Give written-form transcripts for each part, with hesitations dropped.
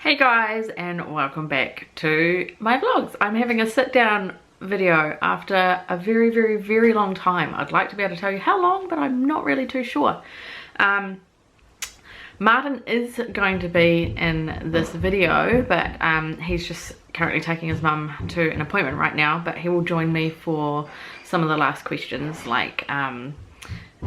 Hey guys, and welcome back to my vlogs. I'm having a sit down video after a very long time. I'd like to be able to tell you how long, but I'm not really too sure. Martin is going to be in this video, but he's just currently taking his mum to an appointment right now, but he will join me for some of the last questions, like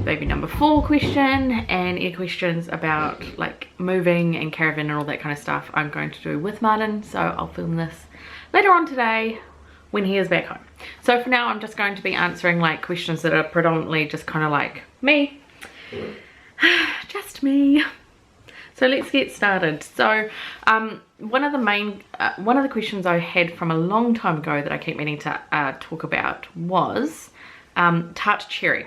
baby number 4 question and any questions about like moving and caravan and all that kind of stuff I'm going to do with Martin. So I'll film this later on today when he is back home. So for now I'm just going to be answering like questions that are predominantly just kind of like me, just me. So let's get started. So one of the questions I had from a long time ago that I keep meaning to talk about was Tart Cherry.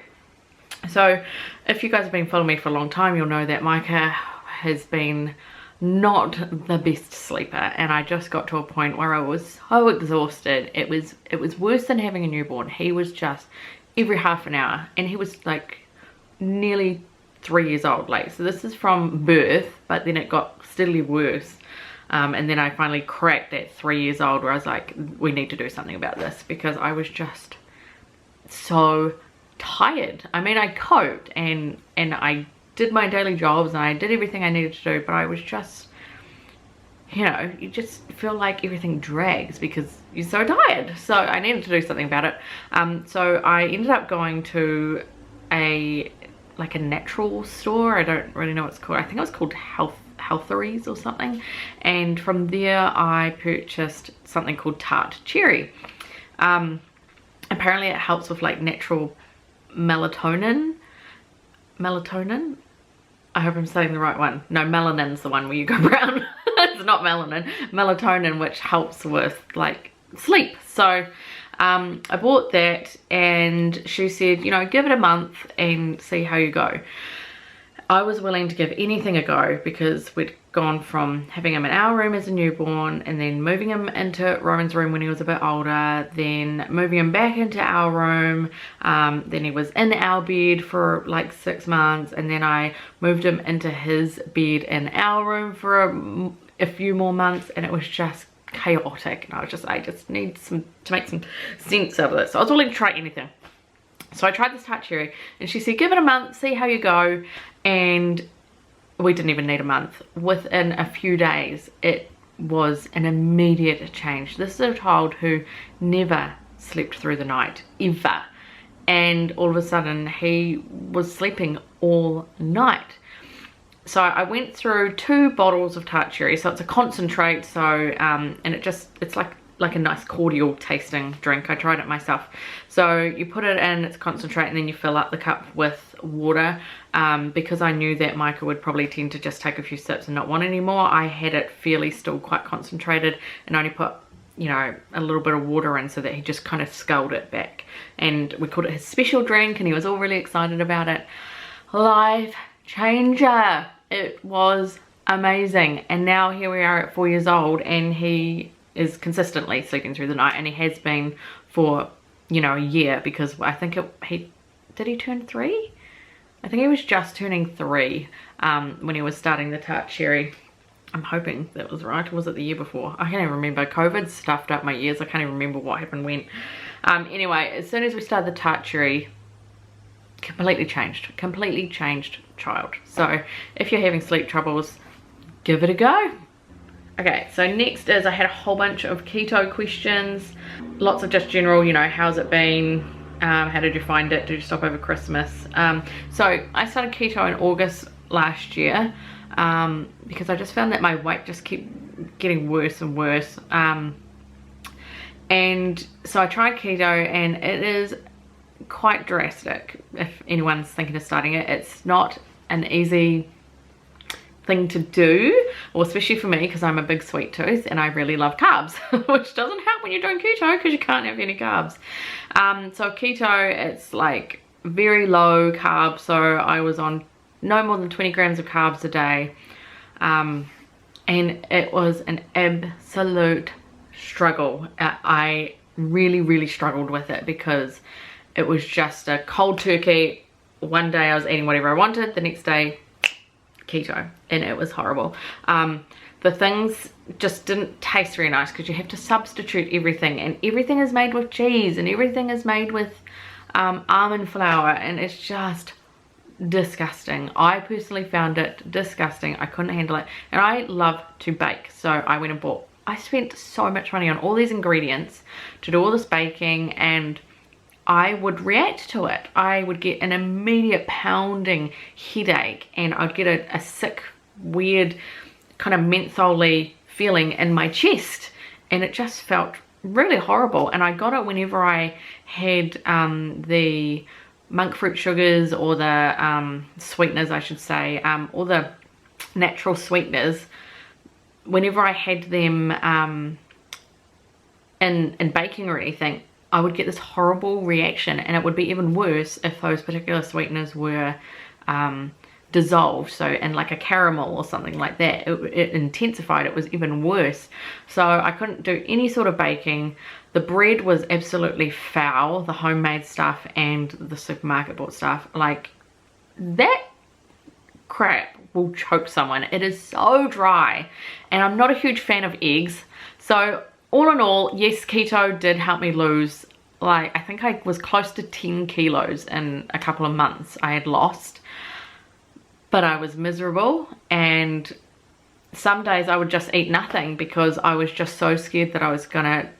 So if you guys have been following me for a long time, you'll know that Micah has been not the best sleeper, and I just got to a point where I was so exhausted. It was worse than having a newborn. He was just every half an hour, and he was like nearly 3 years old. Like, so this is from birth, but then it got steadily worse, and then I finally cracked at 3 years old where I was like, we need to do something about this, because I was just so tired. I mean, I coped and I did my daily jobs and I did everything I needed to do, but I was just, you know, you just feel like everything drags because you're so tired. So I needed to do something about it. So I ended up going to a natural store. I don't really know what it's called. I think it was called Healtheries or something, and from there I purchased something called Tart Cherry. Apparently it helps with like natural melatonin. I hope I'm saying the right one. No, melanin's the one where you go brown. It's not melanin. Melatonin, which helps with like sleep. So I bought that, and she said, you know, give it a month and see how you go. I was willing to give anything a go because we'd gone from having him in our room as a newborn, and then moving him into Roman's room when he was a bit older, then moving him back into our room, then he was in our bed for like 6 months, and then I moved him into his bed in our room for a few more months, and it was just chaotic, and I just need to make some sense out of this. So I was willing to try anything. So I tried this Tart Cherry, and she said, give it a month, see how you go. And we didn't even need a month. Within a few days, it was an immediate change. This is a child who never slept through the night, ever. And all of a sudden, he was sleeping all night. So I went through 2 bottles of Tart Cherry. So it's a concentrate, so and it's like a nice cordial tasting drink. I tried it myself. So you put it in, it's concentrate, and then you fill up the cup with water. Because I knew that Micah would probably tend to just take a few sips and not want any more, I had it fairly still quite concentrated and only put, you know, a little bit of water in so that he just kind of sculled it back. And we called it his special drink, and he was all really excited about it. Life changer. It was amazing. And now here we are at 4 years old, and he is consistently sleeping through the night, and he has been for, you know, a year, because I think did he turn 3? I think he was just turning 3 when he was starting the Tart Cherry. I'm hoping that was right. Or was it the year before? I can't even remember. COVID stuffed up my years. I can't even remember what happened when. Anyway, as soon as we started the Tart Cherry, completely changed child. So if you're having sleep troubles, give it a go. Okay, so next is I had a whole bunch of keto questions. Lots of just general, you know, how's it been? How did you find it? Did you stop over Christmas? So I started keto in August last year because I just found that my weight just kept getting worse and worse. And so I tried keto, and it is quite drastic if anyone's thinking of starting it. It's not an easy thing to do, or especially for me, because I'm a big sweet tooth and I really love carbs, which doesn't help when you're doing keto because you can't have any carbs. So keto, it's like very low carb, so I was on no more than 20 grams of carbs a day, and it was an absolute struggle. I really struggled with it because it was just a cold turkey. One day I was eating whatever I wanted, the next day keto, and it was horrible. the things just didn't taste very nice because you have to substitute everything, and everything is made with cheese, and everything is made with almond flour, and it's just disgusting. I personally found it disgusting. I couldn't handle it, and I love to bake, so I went and bought, I spent so much money on all these ingredients to do all this baking, and I would react to it. I would get an immediate pounding headache, and I'd get a sick, weird kind of mentholy feeling in my chest, and it just felt really horrible. And I got it whenever I had the monk fruit sugars, or the sweeteners, I should say, or the natural sweeteners. Whenever I had them in baking or anything, I would get this horrible reaction, and it would be even worse if those particular sweeteners were dissolved, so in like a caramel or something like that. It intensified. It was even worse. So I couldn't do any sort of baking. The bread was absolutely foul, the homemade stuff and the supermarket bought stuff. Like, that crap will choke someone. It is so dry, and I'm not a huge fan of eggs. So all in all, yes, keto did help me lose, like, I think I was close to 10 kilos in a couple of months I had lost. But I was miserable, and some days I would just eat nothing because I was just so scared that I was gonna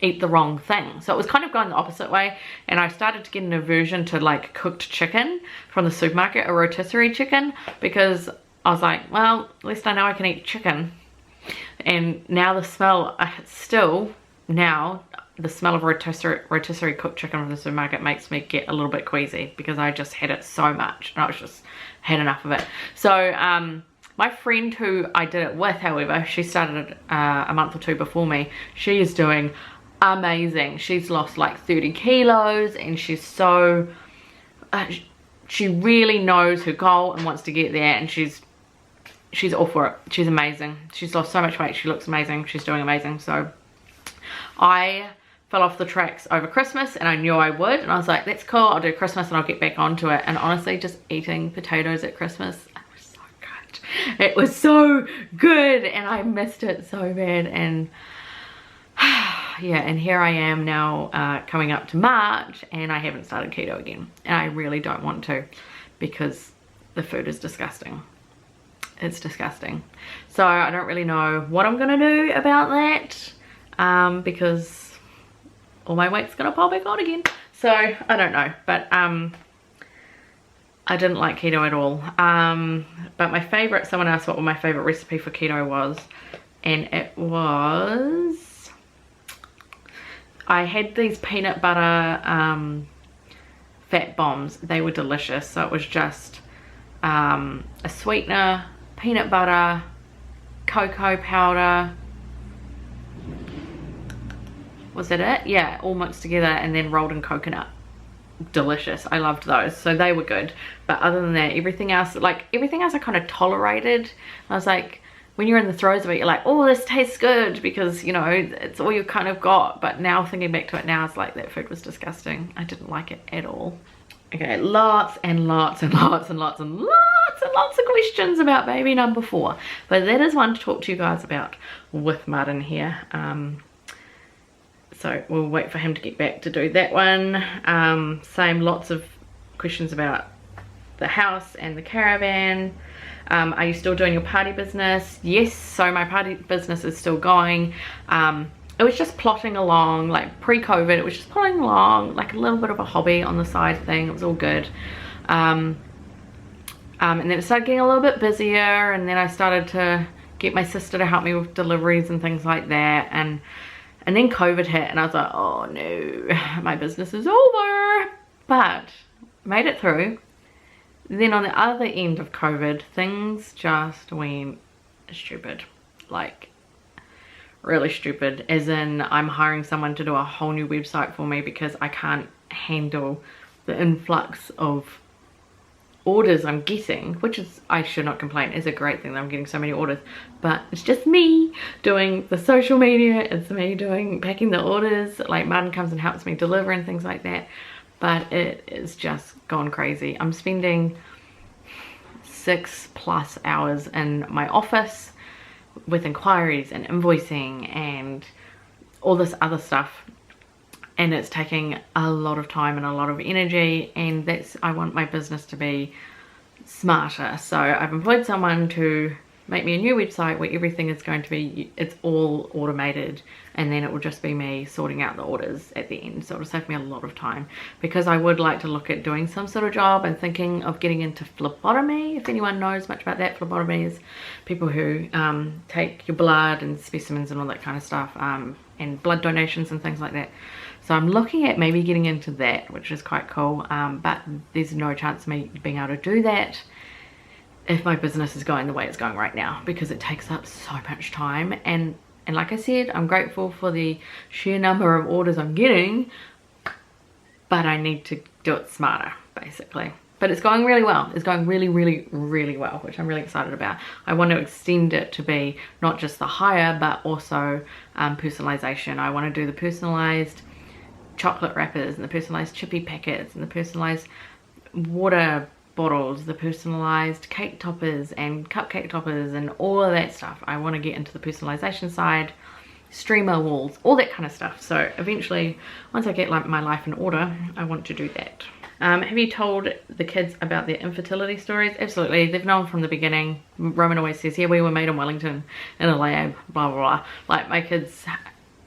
eat the wrong thing. So it was kind of going the opposite way, and I started to get an aversion to like cooked chicken from the supermarket, a rotisserie chicken, because I was like, well, at least I know I can eat chicken. And now the smell, the smell of rotisserie cooked chicken from the supermarket makes me get a little bit queasy, because I just had it so much, and I was just had enough of it. So my friend who I did it with, however, she started it a month or two before me. She is doing amazing. She's lost like 30 kilos, and she's so she really knows her goal and wants to get there, and she's all for it. She's amazing. She's lost so much weight. She looks amazing. She's doing amazing. So I fell off the tracks over Christmas, and I knew I would, and I was like, that's cool, I'll do Christmas and I'll get back onto it. And honestly, just eating potatoes at Christmas, it was so good. It was so good, and I missed it so bad. And yeah, and here I am now coming up to March, and I haven't started keto again, and I really don't want to, because the food is disgusting. It's disgusting. So I don't really know what I'm gonna do about that, because all my weight's gonna pile back on again. So I don't know, but I didn't like keto at all. But my favorite, someone asked what my favorite recipe for keto was, and it was, I had these peanut butter fat bombs. They were delicious. So it was just a sweetener, peanut butter, cocoa powder, was that it? Yeah, all mixed together, and then rolled in coconut. Delicious. I loved those. So they were good. But other than that, everything else I kind of tolerated. I was like, when you're in the throes of it, you're like, oh, this tastes good, because, you know, it's all you kind of got. But now thinking back to it now, it's like, that food was disgusting. I didn't like it at all. Okay, lots and lots and lots and lots and lots and lots of questions about baby number 4. But that is one to talk to you guys about with Martin here. So we'll wait for him to get back to do that one. Same, lots of questions about the house and the caravan. Are you still doing your party business? Yes, so my party business is still going. It was just plotting along, like pre-COVID, it was just plodding along, like a little bit of a hobby on the side thing. It was all good. And then it started getting a little bit busier, and then I started to get my sister to help me with deliveries and things like that. And then COVID hit, and I was like, oh no, my business is over. But made it through. Then on the other end of COVID, things just went stupid. Like, really stupid. As in, I'm hiring someone to do a whole new website for me because I can't handle the influx of orders I'm getting, which is, I should not complain, it's a great thing that I'm getting so many orders, but it's just me doing the social media, it's me doing packing the orders. Like, Martin comes and helps me deliver and things like that, but it is just gone crazy. I'm spending 6+ hours in my office with inquiries and invoicing and all this other stuff, and it's taking a lot of time and a lot of energy, and I want my business to be smarter. So I've employed someone to make me a new website where everything is going to be, it's all automated, and then it will just be me sorting out the orders at the end. So it'll save me a lot of time, because I would like to look at doing some sort of job and thinking of getting into phlebotomy. If anyone knows much about that, phlebotomy is people who take your blood and specimens and all that kind of stuff, and blood donations and things like that. So I'm looking at maybe getting into that, which is quite cool, but there's no chance of me being able to do that if my business is going the way it's going right now, because it takes up so much time. And like I said, I'm grateful for the sheer number of orders I'm getting, but I need to do it smarter, basically. But it's going really well. It's going really, really, really well, which I'm really excited about. I want to extend it to be not just the hire, but also personalization. I want to do the personalized chocolate wrappers and the personalized chippy packets and the personalized water bottles, the personalized cake toppers and cupcake toppers and all of that stuff. I want to get into the personalization side, streamer walls, all that kind of stuff. So eventually, once I get like my life in order, I want to do that. Have you told the kids about their infertility stories? Absolutely. They've known from the beginning. Roman always says, yeah, we were made in Wellington in a lab, blah, blah, blah. Like, my kids,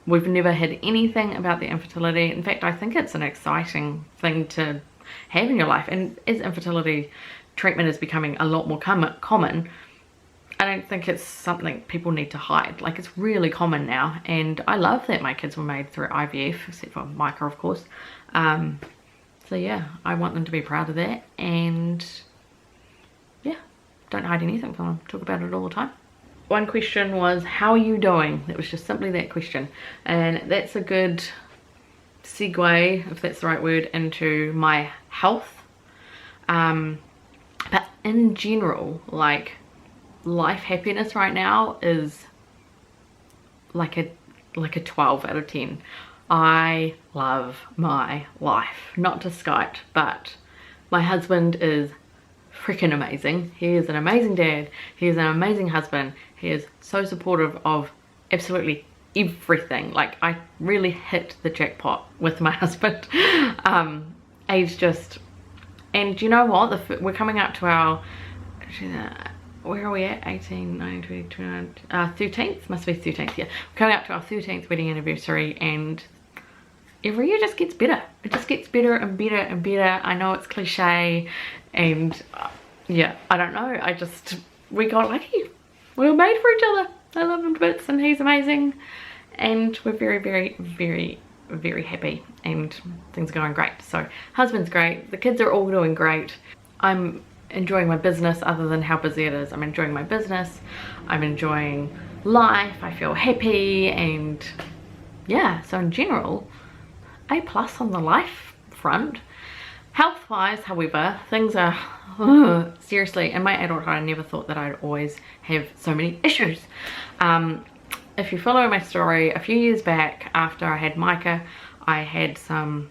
we've never had anything about their infertility. In fact, I think it's an exciting thing to have in your life, and as infertility treatment is becoming a lot more common, I don't think it's something people need to hide. Like, it's really common now, and I love that my kids were made through IVF, except for Micah, of course. So yeah, I want them to be proud of that, and yeah, don't hide anything from them. Talk about it all the time. One question was, how are you doing? It was just simply that question, and that's a good segue, if that's the right word, into my health. But in general, like, life happiness right now is like a 12 out of 10. I love my life, not to skite, but my husband is freaking amazing. He is an amazing dad. He is an amazing husband. He is so supportive of absolutely everything. Like, I really hit the jackpot with my husband. Age just, and you know what, we're coming up to our, where are we at, 18, 19, 20, 29, 13th, must be 13th, yeah. We're coming up to our 13th wedding anniversary, and every year just gets better. It just gets better and better and better. I know it's cliche, and yeah, I don't know, we got lucky. We were made for each other. I love him to bits, and he's amazing, and we're very, very, very, very happy, and things are going great. So husband's great, the kids are all doing great. I'm enjoying my business, other than how busy it is. I'm enjoying my business, I'm enjoying life, I feel happy, and yeah, so in general, A+ on the life front. Health wise, however, things are seriously, in my adulthood I never thought that I'd always have so many issues. If you follow my story, a few years back, after I had Micah, I had some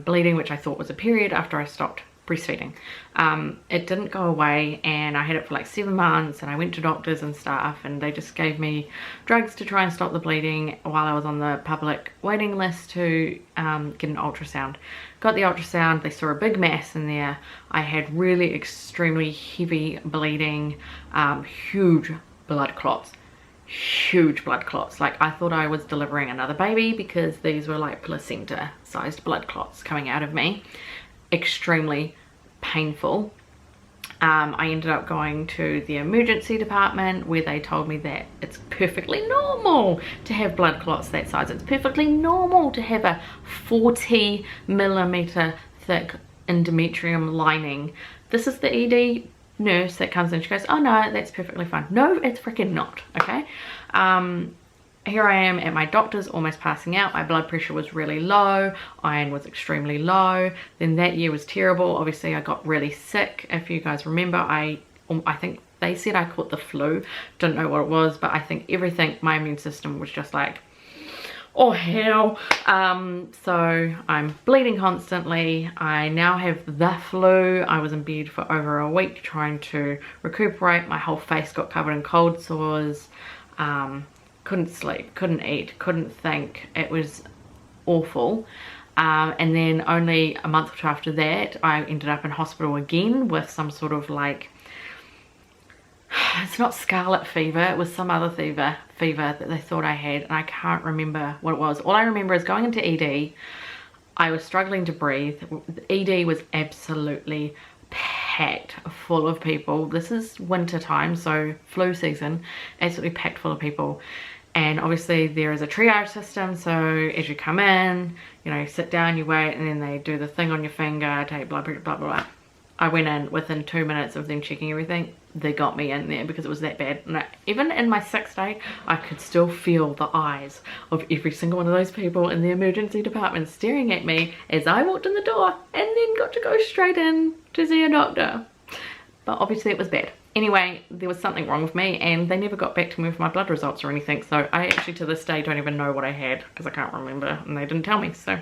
bleeding, which I thought was a period, after I stopped breastfeeding. It didn't go away, and I had it for like 7 months, and I went to doctors and stuff, and they just gave me drugs to try and stop the bleeding while I was on the public waiting list to get an ultrasound. Got the ultrasound, they saw a big mass in there. I had really extremely heavy bleeding, huge blood clots. Like, I thought I was delivering another baby, because these were like placenta sized blood clots coming out of me. Extremely painful. I ended up going to the emergency department, where they told me that it's perfectly normal to have blood clots that size. It's perfectly normal to have a 40mm thick endometrium lining. This is the ED nurse that comes in, she goes, oh no, that's perfectly fine. No, it's freaking not, okay? Here I am at my doctor's, almost passing out. My blood pressure was really low, iron was extremely low. Then that year was terrible. Obviously I got really sick. If you guys remember, I think they said I caught the flu. Don't know what it was, but I think everything, my immune system was just like, oh hell. So I'm bleeding constantly. I now have the flu. I was in bed for over a week trying to recuperate. My whole face got covered in cold sores. Couldn't sleep, couldn't eat, couldn't think. It was awful. And then only a month or two after that, I ended up in hospital again with some sort of like, it's not scarlet fever, it was some other fever that they thought I had, and I can't remember what it was. All I remember is going into ED. I was struggling to breathe. ED was absolutely packed full of people. This is winter time, so flu season, absolutely packed full of people. And obviously there is a triage system, so as you come in, you know, you sit down, you wait, and then they do the thing on your finger, take blood pressure, blah blah blah. I went in within 2 minutes of them checking everything. They got me in there because it was that bad. And even in my 6th day, I could still feel the eyes of every single one of those people in the emergency department staring at me as I walked in the door and then got to go straight in to see a doctor. But obviously it was bad. Anyway, there was something wrong with me and they never got back to me with my blood results or anything. So I actually to this day don't even know what I had because I can't remember and they didn't tell me. So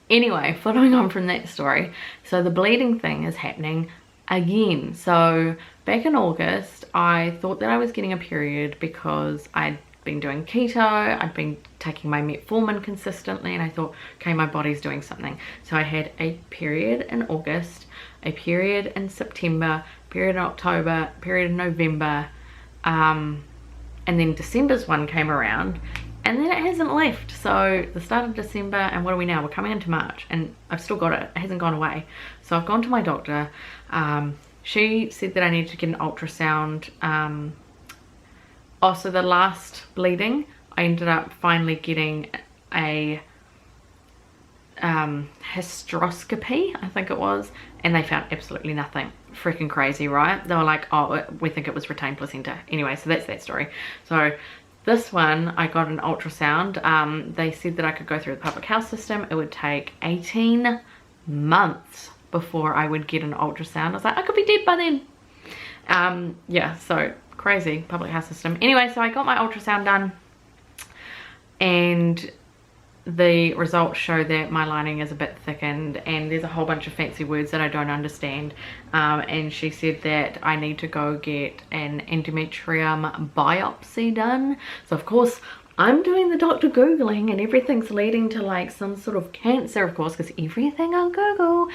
anyway, following on from that story, so the bleeding thing is happening again. So back in August, I thought that I was getting a period because I'd been doing keto, I'd been taking my metformin consistently, and I thought, okay, my body's doing something. So I had a period in August, a period in September, period in October, period in November, and then December's one came around, and then it hasn't left. So the start of December, and what are we now? We're coming into March, and I've still got it. It hasn't gone away. So I've gone to my doctor. She said that I needed to get an ultrasound. So the last bleeding, I ended up finally getting a hysteroscopy, I think it was, and they found absolutely nothing. Freaking crazy, right? They were like, oh, we think it was retained placenta. Anyway, so that's that story. So this one, I got an ultrasound. They said that I could go through the public health system. It would take 18 months before I would get an ultrasound. I was like, I could be dead by then. Yeah, so crazy public health system. Anyway, so I got my ultrasound done and the results show that my lining is a bit thickened and there's a whole bunch of fancy words that I don't understand. And she said that I need to go get an endometrium biopsy done. So of course I'm doing the doctor googling and everything's leading to like some sort of cancer, of course, because everything on Google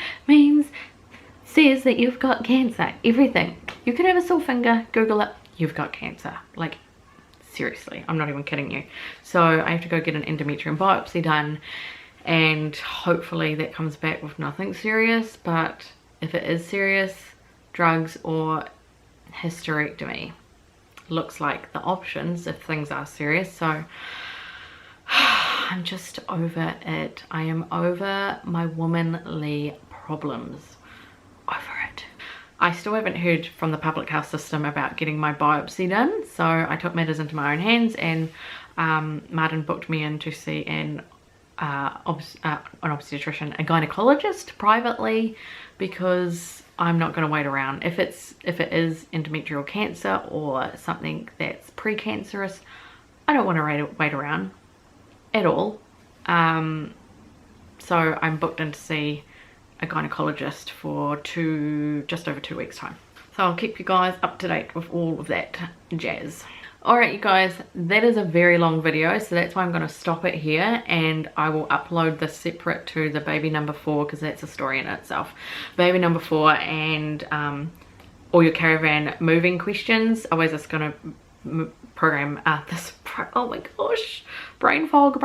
says that you've got cancer. Everything. You can have a sore finger, Google it, you've got cancer. Like, seriously, I'm not even kidding you. So I have to go get an endometrium biopsy done and hopefully that comes back with nothing serious, but if it is serious, drugs or hysterectomy looks like the options if things are serious. So I'm just over it. I am over my womanly problems. Over it. I still haven't heard from the public health system about getting my biopsy done, so I took matters into my own hands and Martin booked me in to see an obstetrician, a gynecologist privately, because I'm not going to wait around. If it is endometrial cancer or something that's precancerous, I don't want to wait around at all. So I'm booked in to see a gynecologist for just over 2 weeks time. So I'll keep you guys up to date with all of that jazz. Alright you guys, that is a very long video, so that's why I'm going to stop it here and I will upload this separate to the baby number 4 because that's a story in itself. Baby number 4 and all your caravan moving questions. I was just going to program this, oh my gosh, brain fog.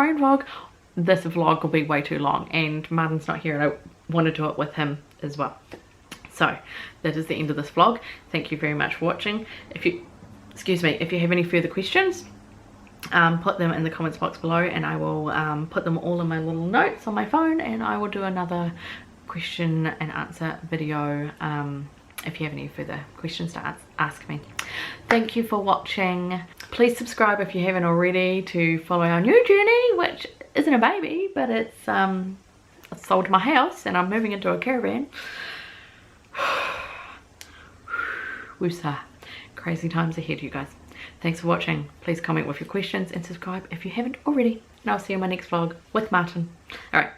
This vlog will be way too long and Martin's not here and I want to do it with him as well. So that is the end of this vlog. Thank you very much for watching. If you have any further questions, put them in the comments box below and I will put them all in my little notes on my phone and I will do another question and answer video if you have any further questions to ask me. Thank you for watching. Please subscribe if you haven't already to follow our new journey, which isn't a baby, but it's I sold my house and I'm moving into a caravan. Woosah. Crazy times ahead, you guys. Thanks for watching. Please comment with your questions and subscribe if you haven't already. and I'll see you in my next vlog with Martin. Alright,